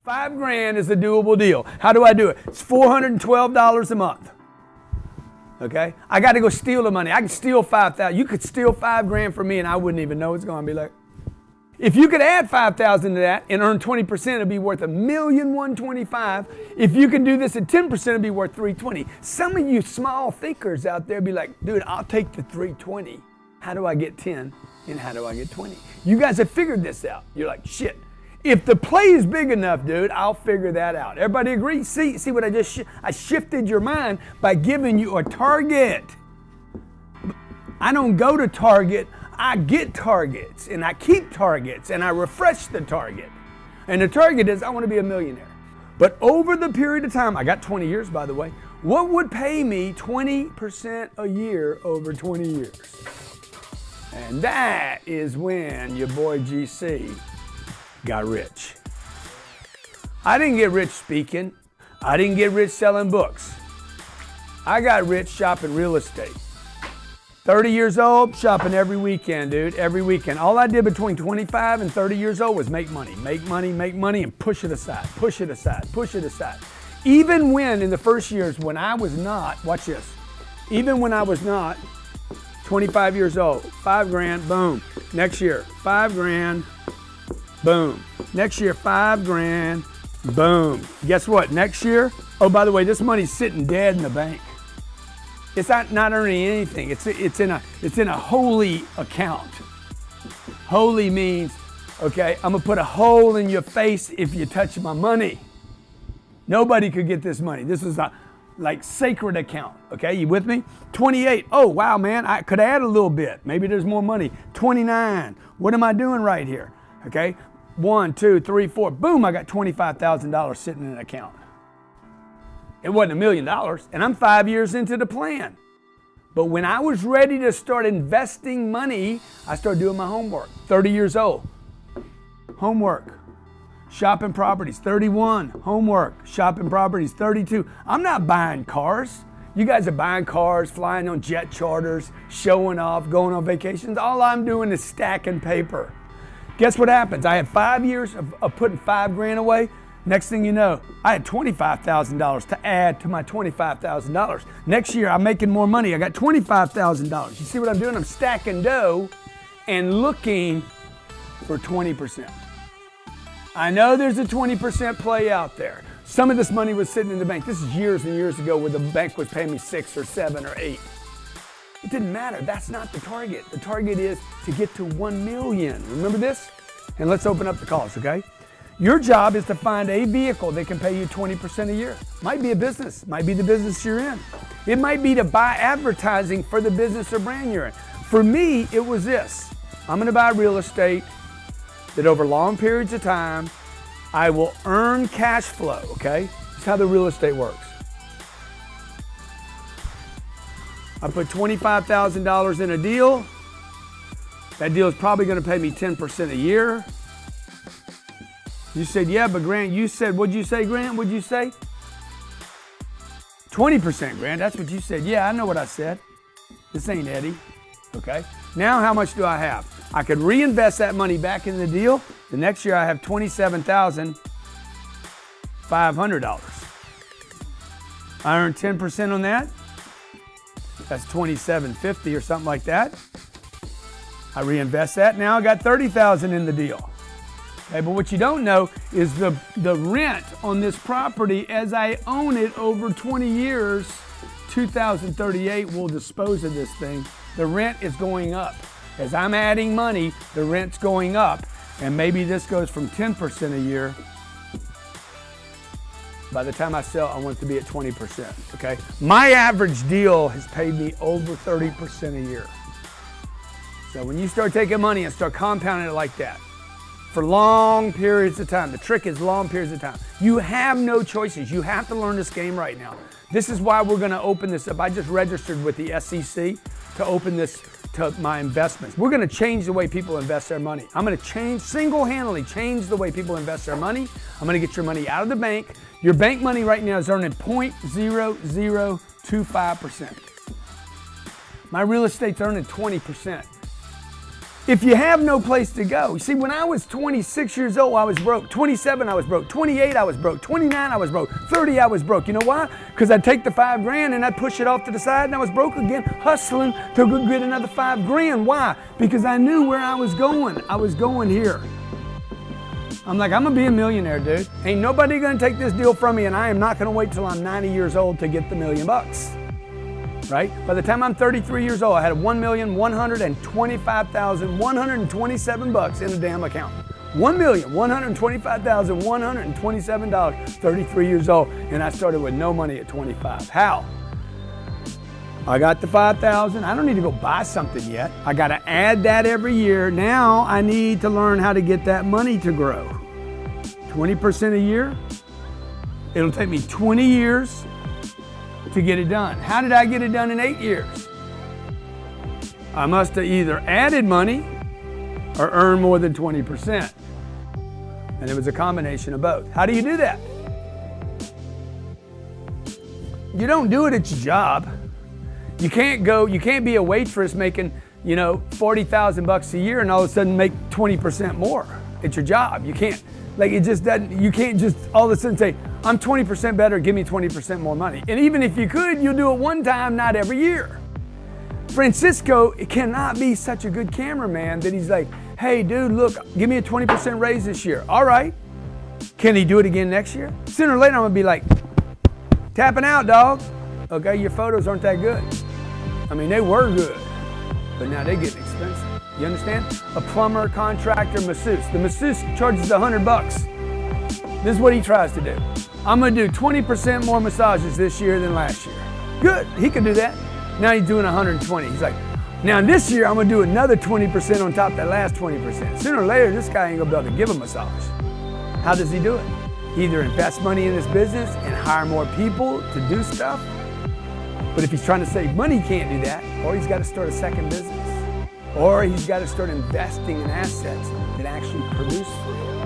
$5,000 is a doable deal. How do I do it? It's $412 a month. Okay? I got to go steal the money. I can steal $5,000. You could steal $5,000 from me and I wouldn't even know. It's going to be like, if you could add $5,000 to that and earn 20%, it'd be worth $1,125,000. If you can do this at 10%, it'd be worth $320,000. Some of you small thinkers out there be like, dude, I'll take the $320,000. How do I get 10 and how do I get 20? You guys have figured this out. You're like, shit. If the play is big enough, dude, I'll figure that out. Everybody agree? See what I just I shifted your mind by giving you a target. I don't go to Target. I get targets, and I keep targets, and I refresh the target. And the target is I want to be a millionaire. But over the period of time, I got 20 years, by the way, what would pay me 20% a year over 20 years? And that is when your boy GC got rich. I didn't get rich speaking. I didn't get rich selling books. I got rich shopping real estate. 30 years old, shopping every weekend, dude, every weekend. All I did between 25 and 30 years old was make money, and push it aside, push it aside, push it aside. Even when in the first years when I was not, watch this, even when I was not 25 years old, $5,000, boom. Next year, $5,000, boom. Next year, $5,000, boom. Guess what? Next year, oh, by the way, this money's sitting dead in the bank. It's not earning anything. It's in a holy account. Holy means, okay, I'm gonna put a hole in your face if you touch my money. Nobody could get this money. This is a like sacred account. Okay, you with me? 28. Oh wow, man, I could add a little bit. Maybe there's more money. 29. What am I doing right here? Okay, 1, 2, 3, 4. Boom! I got $25,000 sitting in an account. It wasn't $1 million, and I'm 5 years into the plan. But when I was ready to start investing money, I started doing my homework. 30 years old, homework, shopping properties. 31, homework, shopping properties. 32, I'm not buying cars. You guys are buying cars, flying on jet charters, showing off, going on vacations. All I'm doing is stacking paper. Guess what happens? I had 5 years of putting $5,000 away. Next thing you know, I had $25,000 to add to my $25,000. Next year, I'm making more money. I got $25,000. You see what I'm doing? I'm stacking dough and looking for 20%. I know there's a 20% play out there. Some of this money was sitting in the bank. This is years and years ago where the bank was paying me 6 or 7 or 8. It didn't matter. That's not the target. The target is to get to 1 million. Remember this? And let's open up the calls, okay? Your job is to find a vehicle that can pay you 20% a year. Might be a business, might be the business you're in. It might be to buy advertising for the business or brand you're in. For me, it was this. I'm gonna buy real estate that over long periods of time, I will earn cash flow, okay? That's how the real estate works. I put $25,000 in a deal. That deal is probably gonna pay me 10% a year. You said, yeah, but Grant, you said, what'd you say, Grant? What'd you say? 20%, Grant, that's what you said. Yeah, I know what I said. This ain't Eddie, okay? Now how much do I have? I could reinvest that money back in the deal. The next year I have $27,500. I earned 10% on that. That's $27.50 or something like that. I reinvest that. Now I got $30,000 in the deal. Okay, but what you don't know is the rent on this property as I own it over 20 years, 2038 will dispose of this thing. The rent is going up. As I'm adding money, the rent's going up. And maybe this goes from 10% a year. By the time I sell, I want it to be at 20%, okay? My average deal has paid me over 30% a year. So when you start taking money and start compounding it like that, for long periods of time. The trick is long periods of time. You have no choices. You have to learn this game right now. This is why we're gonna open this up. I just registered with the SEC to open this to my investments. We're gonna change the way people invest their money. I'm gonna single-handedly change the way people invest their money. I'm gonna get your money out of the bank. Your bank money right now is earning 0.0025%. My real estate's earning 20%. if you have no place to go. You see, when I was 26 years old, I was broke. 27, I was broke. 28, I was broke. 29, I was broke. 30, I was broke. You know why? Because I'd take the $5,000 and I'd push it off to the side and I was broke again, hustling to go get another $5,000. Why? Because I knew where I was going. I was going here. I'm like, I'm gonna be a millionaire, dude. Ain't nobody gonna take this deal from me, and I am not gonna wait till I'm 90 years old to get the $1 million. Right? By the time I'm 33 years old, I had $1,125,127 in the damn account. $1,125,127, 33 years old, and I started with no money at 25. How? I got the $5,000. I don't need to go buy something yet. I got to add that every year. Now I need to learn how to get that money to grow. 20% a year. It'll take me 20 years to get it done. How did I get it done in 8 years? I must have either added money or earned more than 20%. And it was a combination of both. How do you do that? You don't do it at your job. You can't be a waitress making, $40,000 a year and all of a sudden make 20% more at your job. You can't. Like, it just doesn't, you can't just all of a sudden say, I'm 20% better, give me 20% more money. And even if you could, you'll do it one time, not every year. Francisco cannot be such a good cameraman that he's like, hey dude, look, give me a 20% raise this year. All right. Can he do it again next year? Sooner or later, I'm gonna be like, tapping out, dog. Okay, your photos aren't that good. I mean, they were good, but now they're getting expensive. You understand? A plumber, contractor, masseuse. The masseuse charges $100. This is what he tries to do. I'm gonna do 20% more massages this year than last year. Good, he can do that. Now he's doing 120. He's like, now this year I'm gonna do another 20% on top of that last 20%. Sooner or later, this guy ain't gonna be able to give a massage. How does he do it? He either invests money in his business and hire more people to do stuff, but if he's trying to save money, he can't do that, or he's gotta start a second business. Or he's got to start investing in assets that actually produce for him.